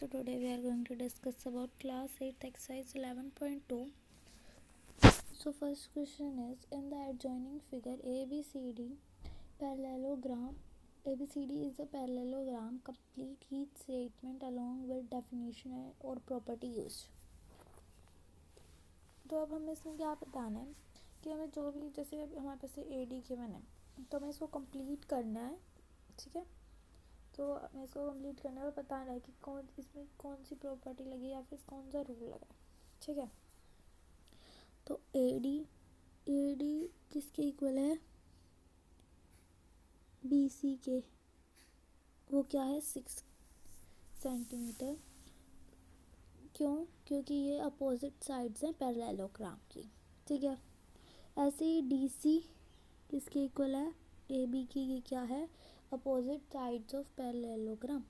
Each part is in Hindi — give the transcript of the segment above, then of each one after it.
So today we are going to discuss about class 8 exercise 11.2. So first question is, in the adjoining figure ABCD parallelogram, ABCD is a parallelogram. Complete each statement along with definition और property used. तो अब हमें इसमें क्या बताना है कि हमें जो भी, जैसे हमारे पास AD गिवन है तो हमें इसको कंप्लीट करना है. ठीक है, तो हमें इसको कंप्लीट करना है और बताना है कि इसमें कौन सी प्रॉपर्टी लगी या फिर कौन सा रूल लगा. ठीक है, तो एडी किसके इक्वल है? BC के. वो क्या है? 6 सेंटीमीटर. क्यों? क्योंकि ये अपोजिट साइड्स हैं पैरेललोग्राम की. ठीक है, ऐसे ही DC किसके इक्वल है? AB की. ये क्या है? Opposite sides of parallelogram.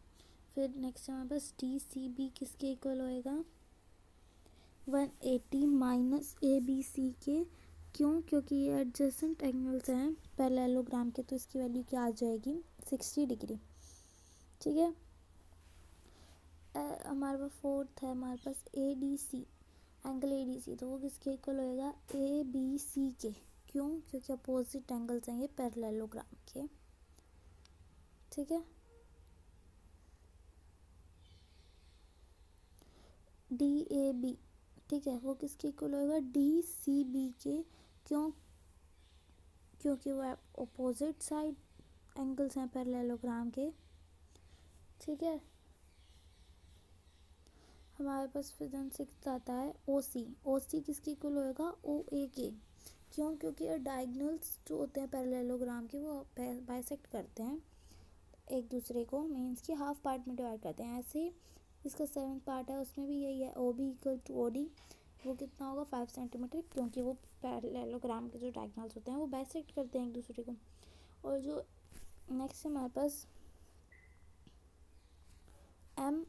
फिर नेक्स्ट हमारे पास DCB किसके इक्वल होएगा? 180 माइनस ABC के. क्यों? क्योंकि ये एडजेसेंट एंगल्स हैं पैरेललोग्राम के, तो इसकी वैल्यू क्या आ जाएगी? 60 डिग्री. ठीक है, हमारे पास फोर्थ है हमारे पास ADC, एंगल ADC, तो वो किसके इक्वल होएगा? ABC के. क्यों? क्योंकि अपोजिट एंगल्स हैं ये पैरेललोग्राम के. ठीक है, DAB, ठीक है, वो किसके इक्वल होएगा? DCB के. क्यों? क्योंकि वो अपोजिट साइड एंगल्स हैं पैरेललोग्राम के. ठीक है, हमारे पास फिर 6 आता है OC किसके इक्वल होएगा? OA के. क्यों? क्योंकि डायगोनल्स जो होते हैं पैरेललोग्राम के वो बाइसेक्ट करते हैं एक दूसरे को, मीन्स कि हाफ पार्ट में डिवाइड करते हैं. ऐसे ही इसका 7th पार्ट है, उसमें भी यही है. OB इक्वल टू OD, वो कितना होगा? 5 सेंटीमीटर, क्योंकि वो पैरेललोग्राम के जो डायगोनल्स होते हैं वो बाइसेक्ट करते हैं एक दूसरे को. और जो नेक्स्ट हमारे पास M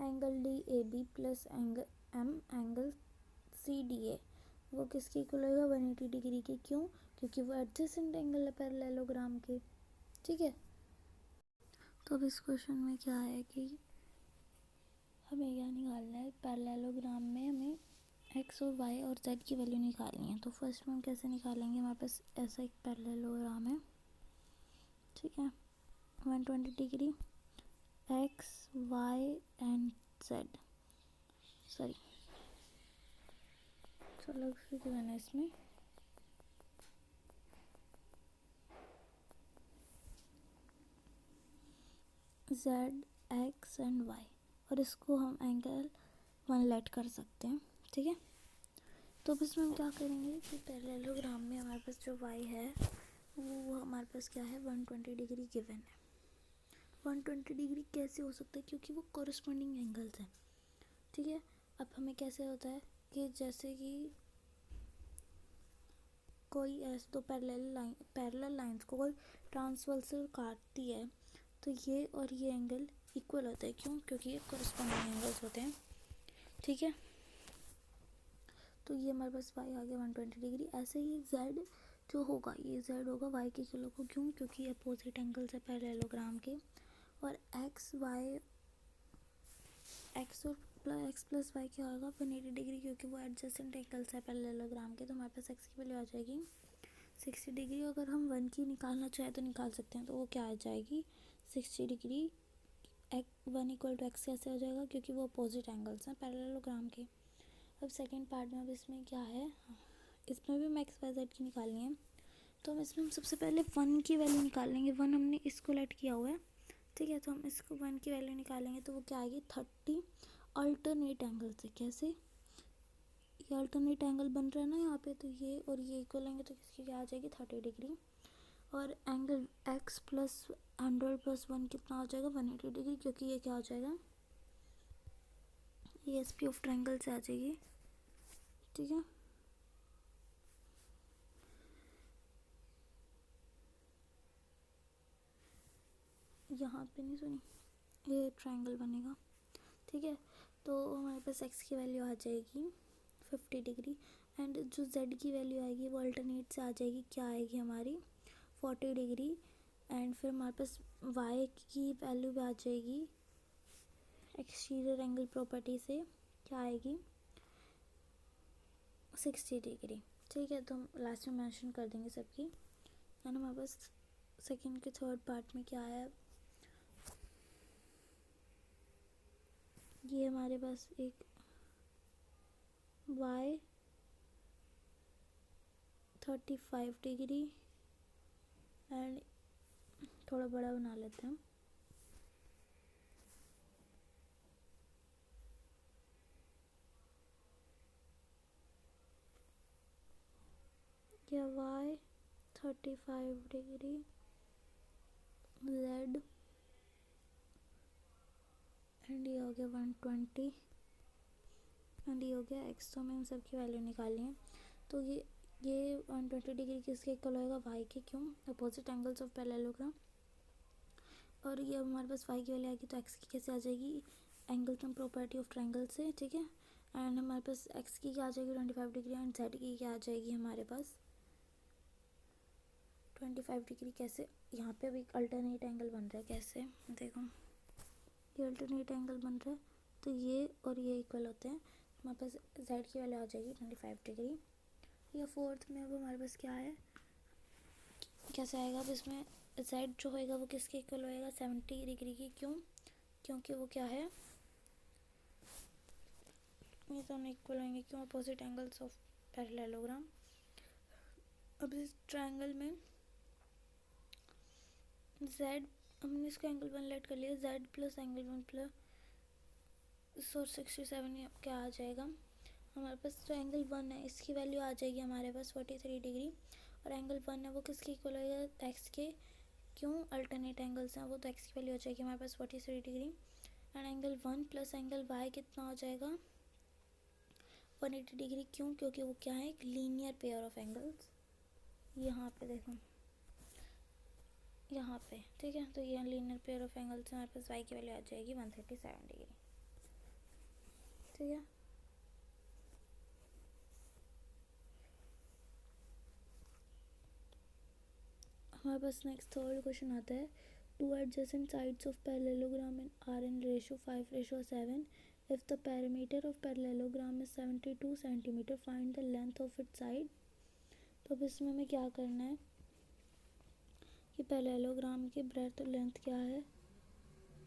angle DAB plus M angle CDA, वो किसके इक्वल होगा? 180 डिग्री के. क्यों? क्योंकि वो एडजेसेंट एंगल है पैरेललोग्राम के. ठीक है, तो अब इस क्वेश्चन में क्या है कि हमें क्या निकालना है? पैरेललोग्राम में हमें x और y और z की वैल्यू निकालनी है. तो फर्स्ट में हम कैसे निकालेंगे? हमारे पास ऐसा एक पैरेललोग्राम है. ठीक है, 120 degree x y and z. Sorry, अलग से गिवन है इसमें. Z X एंड Y, और इसको हम एंगल 1 लेट कर सकते हैं. ठीक है, तो अब इसमें हम क्या करेंगे कि पैरेललोग्राम में हमारे पास जो Y है वो हमारे पास क्या है? 120 डिग्री गिवन है. 120 डिग्री कैसे हो सकता है? क्योंकि वो कॉरस्पॉन्डिंग एंगल्स हैं. ठीक है, अब हमें कैसे होता है कि जैसे कि कोई ऐसे दो पैरेलल लाइंस को कोई ट्रांसवर्सल काटती है तो ये और ये एंगल इक्वल होता है. क्यों? क्योंकि ये कॉरस्पॉन्डिंग एंगल्स होते हैं. ठीक है, तो ये हमारे पास y आ गया 120 डिग्री. ऐसे ही z जो होगा, ये z होगा y के किलो को. क्यों? क्योंकि ये अपोजिट एंगल्स है पैरेललोग्राम के. और x और x प्लस y क्या होगा? 180 डिग्री, क्योंकि वो एडजेसेंट एंगल्स है पैरेललोग्राम के. तो हमारे पास x की वैल्यू आ जाएगी 60 डिग्री. अगर हम 1 की निकालना चाहें तो निकाल सकते हैं. तो वो क्या आ जाएगी? 60 डिग्री 1 इक्वल टू एक्स कैसे हो जाएगा? क्योंकि वो अपोजिट एंगल्स हैं पैरेललोग्राम के. अब सेकंड पार्ट में अब इसमें क्या है? इसमें भी हमें एक्स वाई जेड की निकालनी है. तो हम सबसे पहले 1 की वैल्यू निकालेंगे. 1 हमने इसको लेट किया हुआ है. ठीक है, तो हम इसको 1 की वैल्यू निकालेंगे तो वो क्या आएगी? 30 अल्टरनेट एंगल से. कैसे? ये अल्टरनेट एंगल बन रहा है ना यहाँ पे, तो ये और ये इक्वल लेंगे तो किसकी क्या आ जाएगी? 30 डिग्री. और एंगल x प्लस 100 प्लस 1 कितना हो जाएगा? 180 डिग्री, क्योंकि ये क्या हो जाएगा? ये SP ऑफ ट्रायंगल से आ जाएगी. ठीक है, यहाँ पे नहीं सुनी, ये ट्रायंगल बनेगा. ठीक है, तो हमारे पास x की वैल्यू आ जाएगी 50 डिग्री. एंड जो z की वैल्यू आएगी वो अल्टरनेट से आ जाएगी. क्या आएगी हमारी? 40 डिग्री. एंड फिर हमारे पास y की वैल्यू भी आ जाएगी एक्सटीरियर एंगल प्रॉपर्टी से क्या आएगी 60 डिग्री। ठीक है, तो हम लास्ट में मेंशन कर देंगे सबकी। एंड हमारे पास सेकेंड के थर्ड पार्ट में क्या है, ये हमारे पास एक y 35 डिग्री एंड थोड़ा बड़ा बना लेते हैं, या y 35 डिग्री z एंड ये हो गया 120 एंड ये हो गया x। तो हमें इन सब की वैल्यू निकालनी है। तो ये 120 डिग्री किसके इक्वल होएगा, y के, क्यों, अपोजिट एंगल्स ऑफ पैरेललोग्राम। और ये हमारे पास y की वैल्यू आएगी तो x की कैसे आ जाएगी, angle sum property of triangle से। ठीक है, एंड हमारे पास x की क्या आ जाएगी 25 डिग्री एंड z की क्या आ जाएगी हमारे पास 25 डिग्री। कैसे, यहाँ पे भी अल्टरनेट एंगल बन रहा है, कैसे देखो, ये अल्टरनेट एंगल बन रहा है तो ये और ये इक्वल होते हैं। हमारे पास z की वैल्यू आ जाएगी 25 डिग्री। या फोर्थ में अब हमारे पास क्या है, कैसे आएगा, अब इसमें z जो होएगा वो किसके इक्वल होएगा 70 डिग्री की, क्यों, क्योंकि वो क्या है, ये दोनों इक्वल होंगे, क्यों, अपोजिट एंगल्स ऑफ पैरेललोग्राम। अब इस ट्रायंगल में z, हमने इसको एंगल 1 लेट कर लिया, z प्लस एंगल 1 प्लस 67 क्या आ जाएगा हमारे पास, जो एंगल 1 है इसकी वैल्यू आ जाएगी हमारे पास 43 डिग्री, और एंगल 1 है वो किसके इक्वल होएगा x के, क्यों, अल्टरनेट एंगल्स हैं वो, तो x की वैल्यू आ जाएगी हमारे पास 43 degree. And angle 1 plus angle y कितना हो जाएगा 180 डिग्री, क्यों, क्योंकि वो क्या है, एक लीनियर पेयर ऑफ एंगल्स। यहाँ पे देखो, यहाँ पे, ठीक है, तो ये लीनियर पेयर ऑफ एंगल्स हमारे पास y की वैल्यू आ जाएगी 137 डिग्री। ठीक है, हमारे पास नेक्स्ट थर्ड क्वेश्चन आता है, two adjacent sides of parallelogram are in ratio 5:7 if the perimeter of parallelogram is 72 centimeter find the length of its side। तो अब इसमें हमें क्या करना है कि पैरेललोग्राम की ब्रेड्थ और लेंथ क्या है,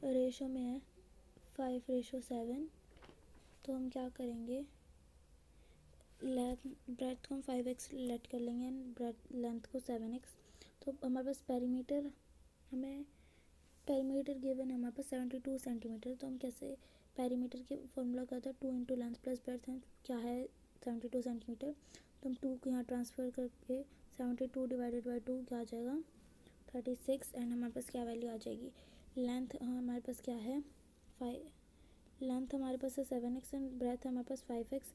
रेशो में है 5:7। तो हम क्या करेंगे, ब्रेड्थ को हम 5x लेट कर लेंगे एंड लेंथ को 7x। तो हमारे पास पेरीमीटर, हमें पेरीमीटर गिवन है हमारे पास 72 सेंटीमीटर। तो हम कैसे, पेरीमीटर के फॉर्मूला क्या था, 2 इंटू लेंथ प्लस ब्रेड्थ है, क्या है 72 सेंटीमीटर। तो हम 2 को यहाँ ट्रांसफ़र करके 72 डिवाइडेड बाई 2 क्या आ जाएगा 36। एंड हमारे पास क्या वैल्यू आ जाएगी, लेंथ हमारे पास क्या है 5, लेंथ हमारे पास है 7x एंड ब्रेथ हमारे पास 5x।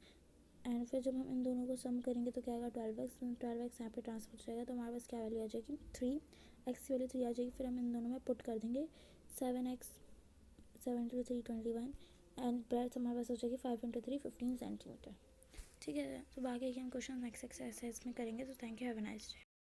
एंड फिर जब हम इन दोनों को सम करेंगे तो क्या आएगा 12x यहाँ पे ट्रांसफर हो जाएगा। तो हमारे पास क्या वैल्यू आ जाएगी 3x की वैल्यू 3 आ जाएगी। फिर हम इन दोनों में पुट कर देंगे 7x 7 × 3 21 एंड ब्रेथ हमारे पास हो जाएगी 5 × 3 15 सेंटीमीटर। ठीक है, तो बाकी के हम क्वेश्चन नेक्स्ट एक्सरसाइज में करेंगे। तो thank you, have a nice day.